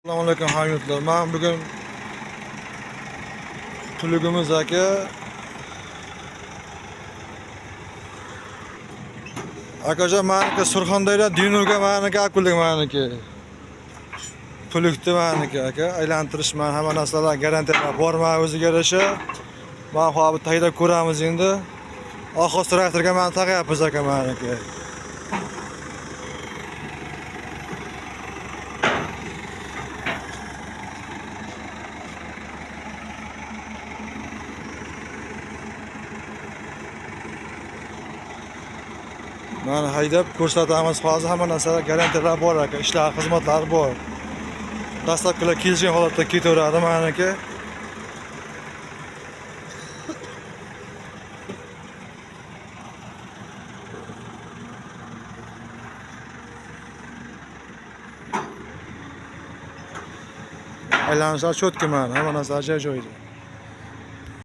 Assalomu alaykum hamyurtlar. Men bugun puligimiz aka. Akajon meniki Surxondaryo Dinurga meniki akullik meniki. Pulikni meniki aka. Aylantirish men hamma narsalar garantiyalar bor men o'ziga yarasha. Men hozir taydab ko'ramiz endi. Oxir traktorga men taqayapmiz aka meniki. Mana haydab ko'rsatamiz hozir hamma narsalar garantiyalar bor aka. Ishlar, xizmatlar bor. Dastlabkilar kelishgan holatda ketaveradi meniki. Aylanishlar cho'tki mana, hamma narsa joy-joyida.